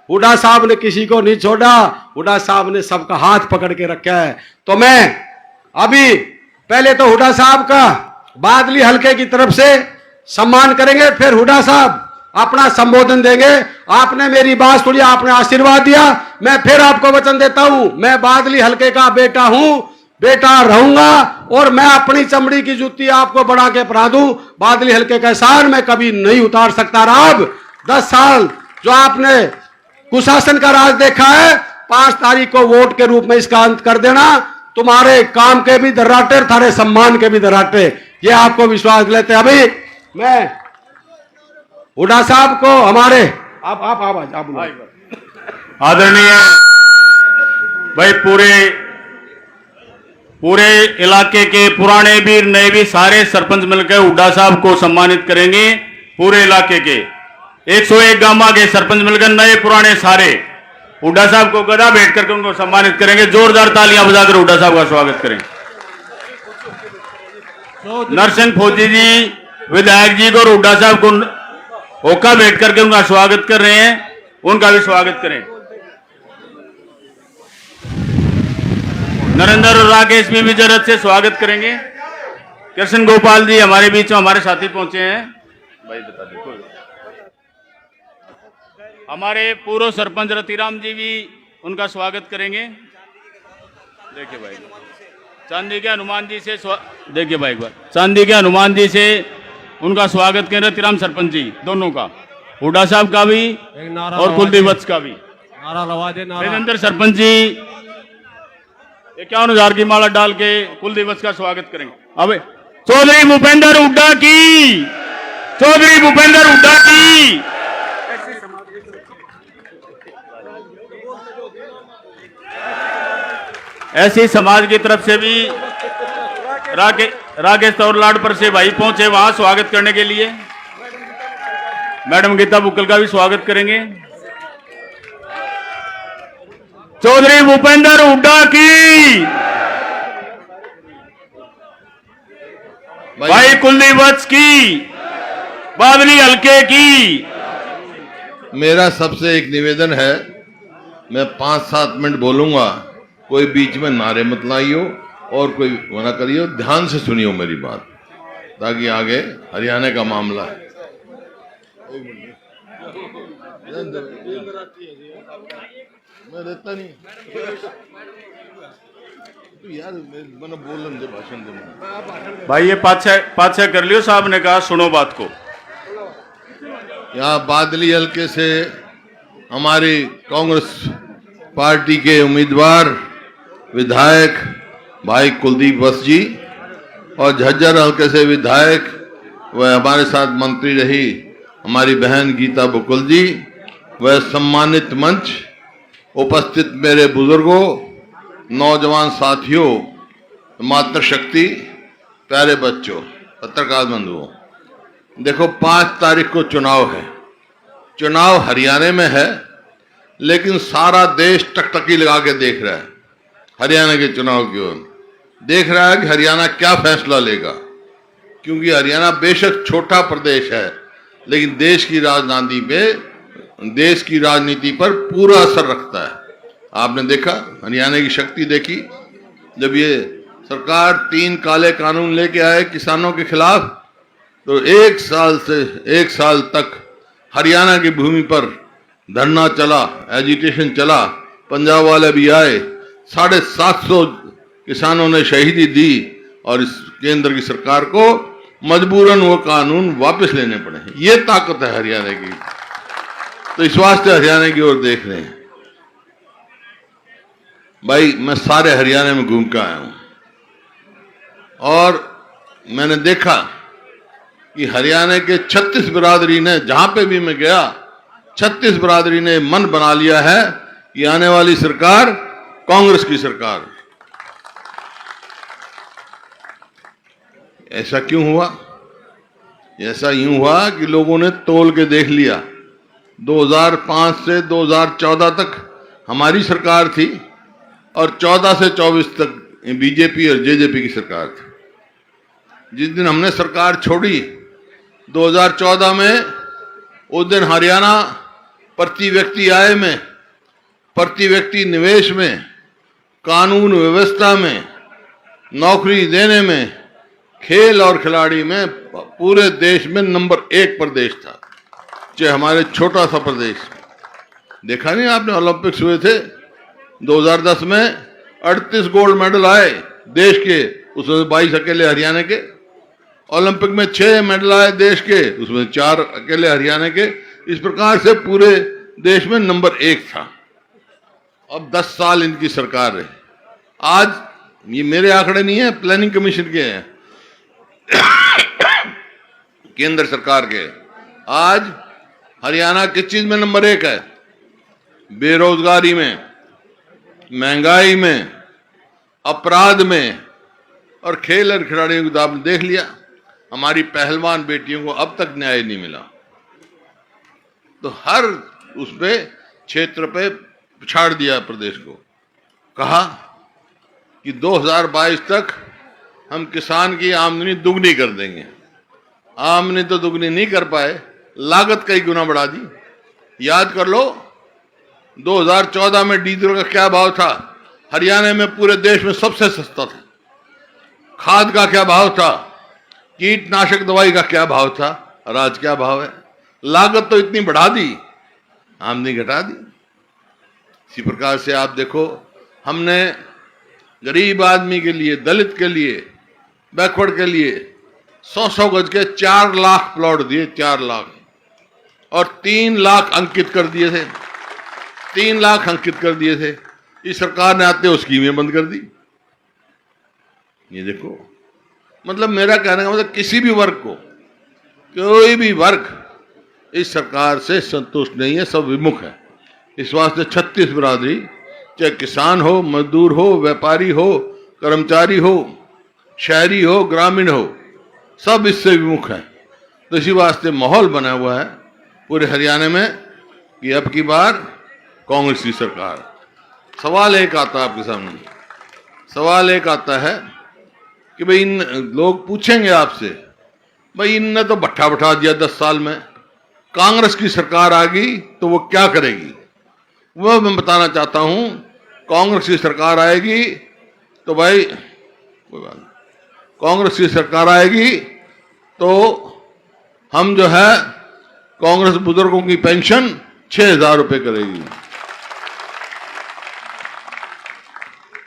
हुड्डा साहब ने किसी को नहीं छोड़ा, हुड्डा साहब ने सबका हाथ पकड़ के रखा है। तो मैं अभी पहले तो हुड्डा साहब का बादली हलके की तरफ से सम्मान करेंगे, फिर हुड्डा साहब अपना संबोधन देंगे। आपने मेरी बात सुनी, आपने आशीर्वाद दिया, मैं फिर आपको वचन देता हूं, मैं बादली हलके का बेटा हूं, बेटा रहूंगा, और मैं अपनी चमड़ी की जूती आपको बढ़ा के पहना दूं। बादली हलके का एहसान मैं कभी नहीं उतार सकता। अब 10 साल जो आपने कुशासन का राज देखा है, 5 तारीख को वोट के रूप में इसका अंत कर देना। तुम्हारे काम के भी दर्राटे, थारे सम्मान के भी दर्राटे, ये आपको विश्वास दिलाते। अभी मैं हुड्डा साहब को हमारे आप आदरणीय भाई, पूरे इलाके के पुराने भी नए भी सारे सरपंच मिलकर हुड्डा साहब को सम्मानित करेंगे। पूरे इलाके के 101 गांव के सरपंच मिलकर नए पुराने सारे हुड्डा साहब को गदा भेंट करके उनको सम्मानित करेंगे। जोरदार तालियां बजाकर हुड्डा साहब का स्वागत करें। नरसिंह फौजी जी विधायक जी को हुड्डा साहब को होका भेंट करके उनका स्वागत कर रहे हैं, उनका भी स्वागत करें। नरेंद्र और राकेश भी जरूरत से स्वागत करेंगे। कृष्ण गोपाल जी हमारे बीच में हमारे साथी पहुंचे हैं, भाई बता दो। हमारे पूर्व सरपंच रतिराम जी भी उनका स्वागत करेंगे। देखिए भाई, चांदी के हनुमान जी से देखिए भाई, एक बार चांदी के हनुमान जी से उनका स्वागत करें। रतिराम सरपंच जी दोनों का, हुड्डा साहब का भी और कुलदीप वत्स का भी। राजेंद्र सरपंच जी 51,000 की माला डाल के कुलदीप वत्स का स्वागत करेंगे। अब चौधरी भूपेंद्र हुड्डा की, चौधरी भूपेंद्र हुड्डा की। ऐसी समाज की तरफ से भी राकेश तौरलाड पर से भाई पहुंचे वहां स्वागत करने के लिए। मैडम गीता बुक्कल का भी स्वागत करेंगे। चौधरी भूपेंद्र हुड्डा की, भाई कुलदीप वत्स की, बादली हलके की। मेरा सबसे एक निवेदन है, मैं 5-7 मिनट बोलूंगा, कोई बीच में नारे मत लाइयो और कोई मना करियो, ध्यान से सुनियो मेरी बात, ताकि आगे हरियाणा का मामला है। मैं देता नहीं तो यार, मैंने बोलन दे, भाषण दे भाई। ये पाछा कर लियो, साहब ने कहा सुनो बात को। यहाँ बादली हलके से हमारी कांग्रेस पार्टी के उम्मीदवार विधायक भाई कुलदीप वत्स जी, और झज्जर हलके से विधायक वह हमारे साथ मंत्री रही हमारी बहन गीता बुक्कल जी, वह सम्मानित मंच, उपस्थित मेरे बुजुर्गों, नौजवान साथियों, मातृशक्ति, प्यारे बच्चों, पत्रकार बंधुओं, देखो 5 तारीख को चुनाव है। चुनाव हरियाणा में है, लेकिन सारा देश टकटकी लगा के देख रहा है हरियाणा के चुनाव की ओर, देख रहा है कि हरियाणा क्या फैसला लेगा। क्योंकि हरियाणा बेशक छोटा प्रदेश है, लेकिन देश की राजनीति पर पूरा असर रखता है। आपने देखा, हरियाणा की शक्ति देखी, जब ये सरकार 3 काले कानून लेके आए किसानों के खिलाफ, तो 1 साल तक हरियाणा की भूमि पर धरना चला, एजिटेशन चला, पंजाब वाले भी आए, 750 किसानों ने शहीदी दी, और इस केंद्र की सरकार को मजबूरन वो कानून वापस लेने पड़े। ये ताकत है हरियाणा की, तो इस वास्ते हरियाणा की ओर देख रहे हैं। भाई मैं सारे हरियाणा में घूम के आया हूं, और मैंने देखा कि हरियाणा के 36 बिरादरी ने, जहां पे भी मैं गया, 36 बिरादरी ने मन बना लिया है कि आने वाली सरकार कांग्रेस की सरकार। ऐसा क्यों हुआ? ऐसा यूं हुआ कि लोगों ने तोल के देख लिया। 2005 से 2014 तक हमारी सरकार थी, और 14 से 24 तक बीजेपी और जेजेपी की सरकार थी। जिस दिन हमने सरकार छोड़ी 2014 में, उस दिन हरियाणा प्रति व्यक्ति आय में, प्रति व्यक्ति निवेश में, कानून व्यवस्था में, नौकरी देने में, खेल और खिलाड़ी में पूरे देश में नंबर 1 प्रदेश था, चाहे हमारे छोटा सा प्रदेश। देखा नहीं आपने, ओलंपिक्स हुए थे 2010 में, 38 गोल्ड मेडल आए देश के, उसमें 22 अकेले हरियाणा के। ओलंपिक में 6 मेडल आए देश के, उसमें 4 अकेले हरियाणा के। इस प्रकार से पूरे देश में नंबर 1 था। अब 10 साल इनकी सरकार रही। आज ये मेरे आंकड़े नहीं है, प्लानिंग कमीशन के हैं, केंद्र सरकार के। आज हरियाणा किस चीज में नंबर 1 है? बेरोजगारी में, महंगाई में, अपराध में और खेल और खिलाड़ियों को आपने देख लिया। हमारी पहलवान बेटियों को अब तक न्याय नहीं मिला। तो हर उसपे क्षेत्र पे पिछाड़ दिया प्रदेश को। कहा कि 2022 तक हम किसान की आमदनी दुगनी कर देंगे। आमदनी तो दुगनी नहीं कर पाए, लागत कई गुना बढ़ा दी। याद कर लो 2014 में डीजल का क्या भाव था? हरियाणा में पूरे देश में सबसे सस्ता था। खाद का क्या भाव था? कीटनाशक दवाई का क्या भाव था? और आज क्या भाव है? लागत तो इतनी बढ़ा दी, आमदनी घटा दी। इसी प्रकार से आप देखो, हमने गरीब आदमी के लिए, दलित के लिए, बैकवर्ड के लिए 100-100 गज के 4 लाख प्लॉट दिए, 4 लाख, और 3 लाख अंकित कर दिए थे। 3 लाख अंकित कर दिए थे। इस सरकार ने आते हुए स्कीमें बंद कर दी। ये देखो, मतलब मेरा कहने का मतलब किसी भी वर्ग को, कोई भी वर्ग इस सरकार से संतुष्ट नहीं है, सब विमुख है। इस वास्ते 36 बिरादरी, चाहे किसान हो, मजदूर हो, व्यापारी हो, कर्मचारी हो, शहरी हो, ग्रामीण हो, सब इससे विमुख है। तो इसी वास्ते माहौल बना हुआ है पूरे हरियाणा में कि अब की बार कांग्रेस की सरकार। सवाल एक आता है आपके सामने, सवाल एक आता है कि भाई इन लोग पूछेंगे आपसे, भाई इनने तो भट्ठा बैठा दिया 10 साल में, कांग्रेस की सरकार आ गई तो वो क्या करेगी? वह मैं बताना चाहता हूं। कांग्रेस की सरकार आएगी तो भाई कोई बात नहीं, कांग्रेस की सरकार आएगी तो हम जो है कांग्रेस बुजुर्गों की पेंशन 6,000 रुपए करेगी,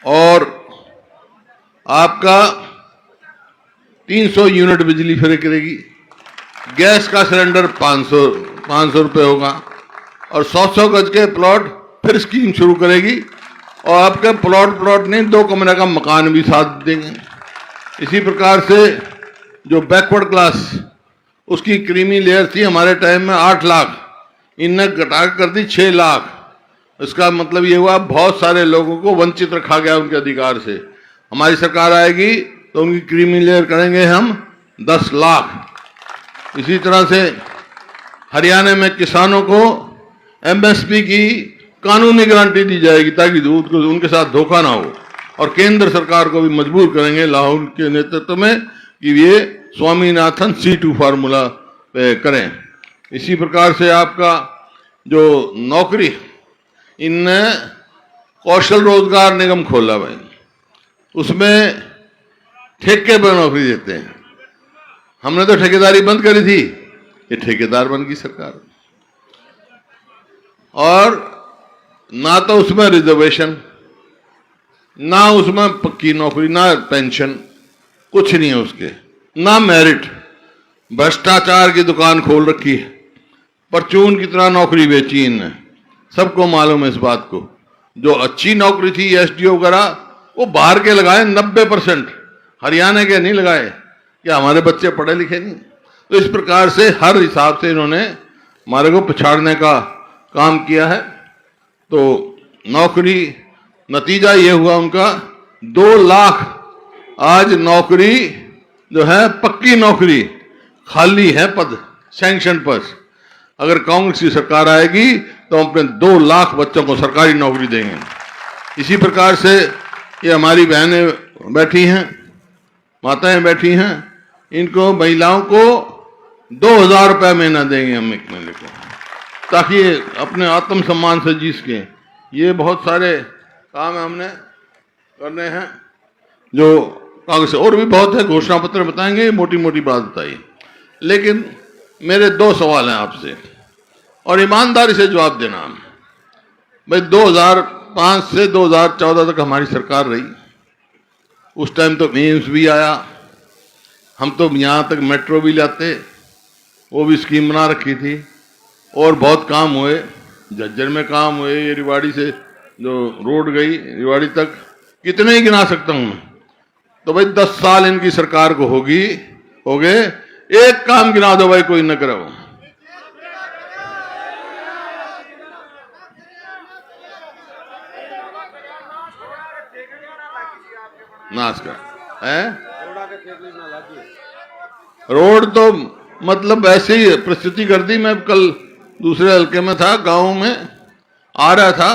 और आपका 300 यूनिट बिजली फ्री करेगी। गैस का सिलेंडर 500 रुपए होगा, और 100-100 गज के प्लॉट फिर स्कीम शुरू करेगी, और आपके प्लॉट नहीं, 2 कमरे का मकान भी साथ देंगे। इसी प्रकार से जो बैकवर्ड क्लास, उसकी क्रीमी लेयर थी हमारे टाइम में 8 लाख, इनने घटा कर दी 6 लाख। इसका मतलब ये हुआ बहुत सारे लोगों को वंचित रखा गया उनके अधिकार से। हमारी सरकार आएगी तो उनकी क्रीमी लेयर करेंगे हम 10 लाख। इसी तरह से हरियाणा में किसानों को एमएसपी की कानूनी गारंटी दी जाएगी ताकि दूध को उनके साथ धोखा ना हो, और केंद्र सरकार को भी मजबूर करेंगे लाहौर के नेतृत्व में कि ये स्वामीनाथन C2 फार्मूला पे करें। इसी प्रकार से आपका जो नौकरी, इनने कौशल रोजगार निगम खोला भाई, उसमें ठेके पर नौकरी देते हैं। हमने तो ठेकेदारी बंद करी थी, ये ठेकेदार बन गई सरकार। और ना तो उसमें रिजर्वेशन, ना उसमें पक्की नौकरी, ना पेंशन, कुछ नहीं है उसके, ना मेरिट। भ्रष्टाचार की दुकान खोल रखी है, परचून की तरह नौकरी बेची इनने। सबको मालूम है इस बात को। जो अच्छी नौकरी थी एसडीओ वगैरह, वो बाहर के लगाए 90%, हरियाणा के नहीं लगाए। क्या हमारे बच्चे पढ़े लिखे नहीं? तो इस प्रकार से हर हिसाब से इन्होंने हमारे को पिछाड़ने का काम किया है। तो नौकरी, नतीजा ये हुआ उनका 2 लाख आज नौकरी जो है, पक्की नौकरी खाली है, पद सैंक्शन पर। अगर कांग्रेस की सरकार आएगी तो हम अपने 2 लाख बच्चों को सरकारी नौकरी देंगे। इसी प्रकार से ये हमारी बहनें बैठी हैं, माताएं बैठी हैं, इनको महिलाओं को 2,000 रुपये महीना देंगे हम एक महीने को। ताकि ये अपने आत्मसम्मान से जी सकें। ये बहुत सारे काम हमने करने हैं जो कांग्रेस, और भी बहुत है, घोषणा पत्र बताएंगे, मोटी मोटी बात बताइए। लेकिन मेरे 2 सवाल हैं आपसे और ईमानदारी से जवाब देना। भाई 2005 से 2014 तक हमारी सरकार रही, उस टाइम तो एम्स भी आया, हम तो यहाँ तक मेट्रो भी लाते, वो भी स्कीम बना रखी थी, और बहुत काम हुए, झज्जर में काम हुए, ये रिवाड़ी से जो रोड गई रिवाड़ी तक, कितने ही गिना सकता हूँ मैं। तो भाई 10 साल इनकी सरकार को हो गए, एक काम गिना दो भाई कोई न करो। नाश का है रोड तो मतलब ऐसे ही परिस्थिति कर दी। मैं कल दूसरे हल्के में था, गांव में आ रहा था,